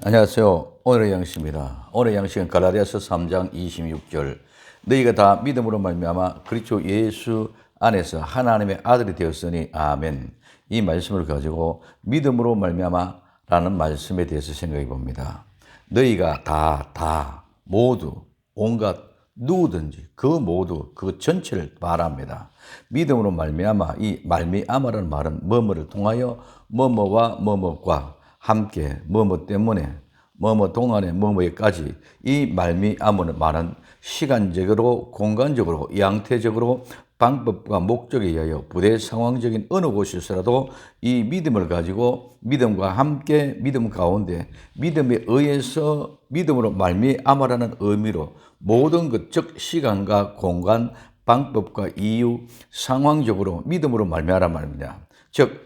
안녕하세요. 오늘의 양식입니다. 오늘의 양식은 갈라디아서 3장 26절. 너희가 다 믿음으로 말미암아 그리스도 예수 안에서 하나님의 아들이 되었으니 아멘. 이 말씀을 가지고 믿음으로 말미암아라는 말씀에 대해서 생각해 봅니다. 너희가 다 모두 온갖 누구든지 그 모두 그 전체를 말합니다. 믿음으로 말미암아, 이 말미암아라는 말은 뭐뭐를 통하여 뭐뭐와 뭐뭐과 함께 뭐뭐 때문에 뭐뭐 동안에 뭐뭐에까지 이 말미암은 말은 시간적으로 공간적으로 양태적으로 방법과 목적에 의하여 부대 상황적인 어느 곳에서라도 이 믿음을 가지고 믿음과 함께 믿음 가운데 믿음에 의해서 믿음으로 말미암아라는 의미로 모든 것 즉 시간과 공간 방법과 이유 상황적으로 믿음으로 말미암아란 말입니다. 즉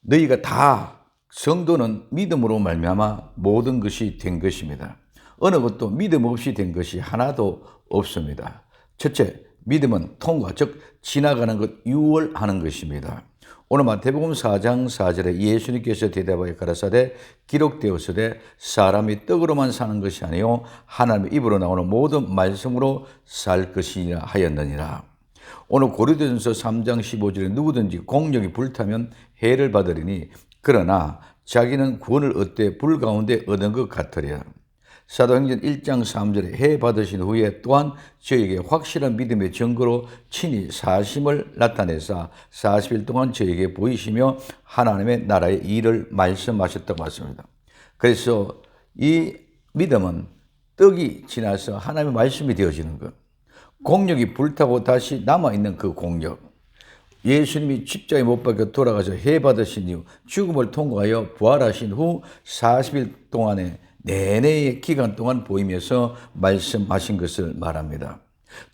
너희가 다 성도는 믿음으로 말미암아 모든 것이 된 것입니다. 어느 것도 믿음 없이 된 것이 하나도 없습니다. 첫째, 믿음은 통과, 즉 지나가는 것, 유월하는 것입니다. 오늘 마태복음 4장 4절에 예수님께서 대답하여 가라사대 기록되었으되 사람이 떡으로만 사는 것이 아니요 하나님의 입으로 나오는 모든 말씀으로 살 것이라 하였느니라. 오늘 고린도전서 3장 15절에 누구든지 공력이 불타면 해를 받으리니 그러나 자기는 구원을 얻되 불 가운데 얻은 것 같으랴. 사도행전 1장 3절에 해 받으신 후에 또한 저에게 확실한 믿음의 증거로 친히 사심을 나타내사 40일 동안 저에게 보이시며 하나님의 나라의 일을 말씀하셨다고 했습니다. 그래서 이 믿음은 떡이 지나서 하나님의 말씀이 되어지는 것, 공력이 불타고 다시 남아있는 그 공력, 예수님이 십자가에 못 박혀 돌아가서 해 받으신 이후 죽음을 통과하여 부활하신 후 40일 동안의 내내의 기간 동안 보이면서 말씀하신 것을 말합니다.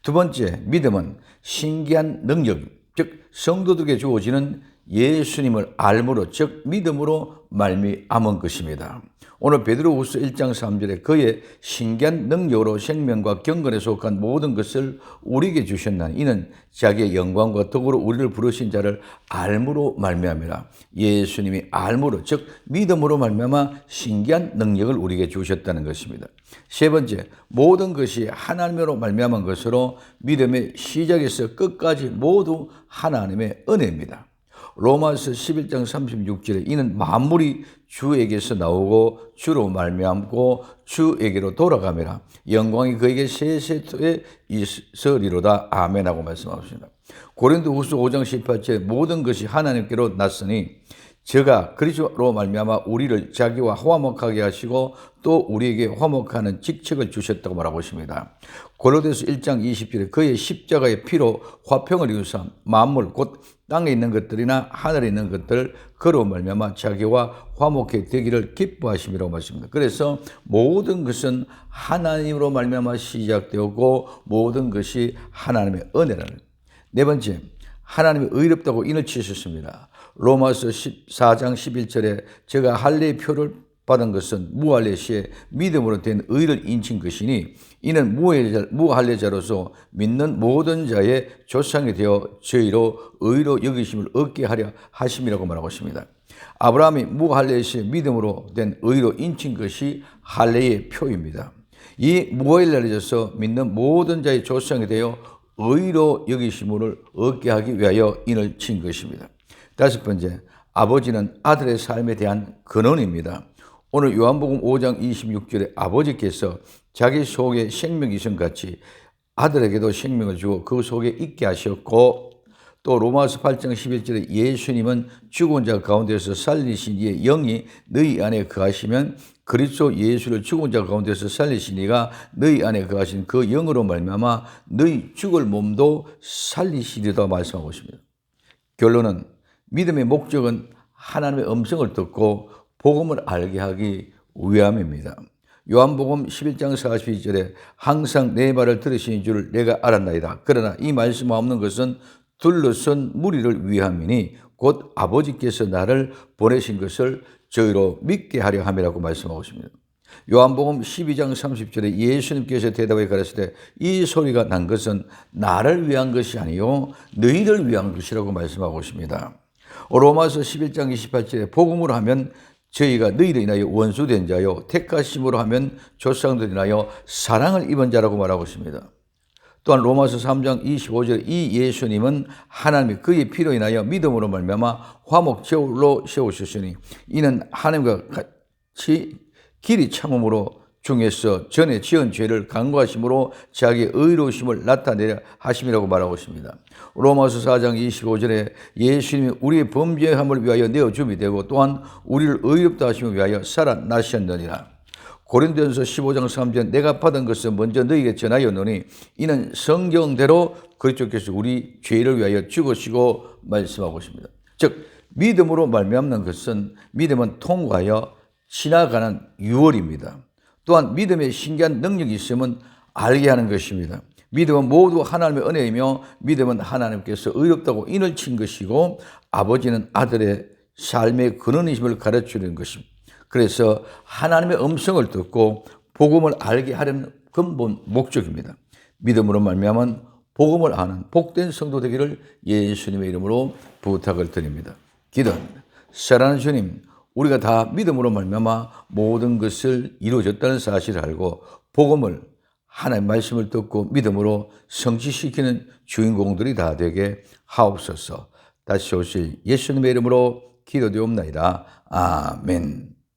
두 번째, 믿음은 신기한 능력, 즉 성도들에게 주어지는 예수님을 알므로, 즉 믿음으로 말미암은 것입니다. 오늘 베드로후서 1장 3절에 그의 신기한 능력으로 생명과 경건에 속한 모든 것을 우리에게 주셨나니 이는 자기의 영광과 덕으로 우리를 부르신 자를 알므로 말미암이라. 예수님이 알므로, 즉 믿음으로 말미암아 신기한 능력을 우리에게 주셨다는 것입니다. 세 번째, 모든 것이 하나님으로 말미암은 것으로 믿음의 시작에서 끝까지 모두 하나님의 은혜입니다. 로마서 11장 36절에 이는 만물이 주에게서 나오고 주로 말미암고 주에게로 돌아가매라. 영광이 그에게 세세토에 있으리로다. 아멘하고 말씀하십니다. 고린도후서 5장 18절에 모든 것이 하나님께로 났으니 저가 그리스도로 말미암아 우리를 자기와 화목하게 하시고 또 우리에게 화목하는 직책을 주셨다고 말하고 있습니다. 고린도서 1장 20절에 그의 십자가의 피로 화평을 이루사 만물 곧 땅에 있는 것들이나 하늘에 있는 것들 그로 말미암아 자기와 화목해 되기를 기뻐하심이라고 말씀합니다. 그래서 모든 것은 하나님으로 말미암아 시작되었고 모든 것이 하나님의 은혜라는. 네 번째, 하나님이 의롭다고 인을 치셨습니다. 로마서 14장 11절에 제가 할례의 표를 받은 것은 무할례 시에 믿음으로 된 의를 인친 것이니 이는 무할례자로서 믿는 모든 자의 조상이 되어 저희로 의로 여기심을 얻게 하려 하심이라고 말하고 있습니다. 아브라함이 무할례 시에 믿음으로 된 의로 인친 것이 할례의 표입니다. 이 무할례자로서 믿는 모든 자의 조상이 되어 의로 여기심을 얻게 하기 위하여 인을 친 것입니다. 다섯 번째, 아버지는 아들의 삶에 대한 근원입니다. 오늘 요한복음 5장 26절에 아버지께서 자기 속에 생명이 있음 같이 아들에게도 생명을 주고 그 속에 있게 하셨고 또 로마서 8장 11절에 예수님은 죽은 자 가운데서 살리신 이의 영이 너희 안에 거하시면 그리스도 예수를 죽은 자 가운데서 살리신 이가 너희 안에 거하신 그 영으로 말미암아 너희 죽을 몸도 살리시리다 말씀하고 있습니다. 결론은 믿음의 목적은 하나님의 음성을 듣고 복음을 알게 하기 위함입니다. 요한복음 11장 42절에 항상 내 말을 들으시는 줄 내가 알았나이다. 그러나 이 말씀 없는 것은 둘러선 무리를 위함이니 곧 아버지께서 나를 보내신 것을 저희로 믿게 하려 함이라고 말씀하고 있습니다. 요한복음 12장 30절에 예수님께서 대답하여 가라사대 이 소리가 난 것은 나를 위한 것이 아니요 너희를 위한 것이라고 말씀하고 있습니다. 로마서 11장 28절에 복음으로 하면 저희가 너희를 인하여 원수된 자요 택하심으로 하면 조상들을 인하여 사랑을 입은 자라고 말하고 있습니다. 또한 로마서 3장 25절에 이 예수님은 하나님이 그의 피로 인하여 믿음으로 말미암아 화목 제물로 세우셨으니 이는 하나님과 같이 길이 참음으로 중에서 전에 지은 죄를 간구하심으로 자기의 의로우심을 나타내려 하심이라고 말하고 있습니다. 로마서 4장 25절에 예수님이 우리의 범죄함을 위하여 내어줌이 되고 또한 우리를 의롭다 하심을 위하여 살아나셨느니라. 고린도전서 15장 3절 내가 받은 것을 먼저 너희에게 전하였노니 이는 성경대로 그리스도께서 우리 죄를 위하여 죽으시고 말씀하고 있습니다. 즉 믿음으로 말미암는 것은 믿음은 통과하여 지나가는 유월입니다. 또한 믿음에 신기한 능력이 있으면 알게 하는 것입니다. 믿음은 모두 하나님의 은혜이며 믿음은 하나님께서 의롭다고 인을 친 것이고 아버지는 아들의 삶의 근원이심을 가르치는 것입니다. 그래서 하나님의 음성을 듣고 복음을 알게 하려는 근본 목적입니다. 믿음으로 말미암은 복음을 아는 복된 성도 되기를 예수님의 이름으로 부탁을 드립니다. 기도합니다. 사랑하는 주님, 우리가 다 믿음으로 말미암아 모든 것을 이루어졌다는 사실을 알고 복음을 하나님의 말씀을 듣고 믿음으로 성취시키는 주인공들이 다 되게 하옵소서. 다시 오실 예수님의 이름으로 기도되옵나이다. 아멘.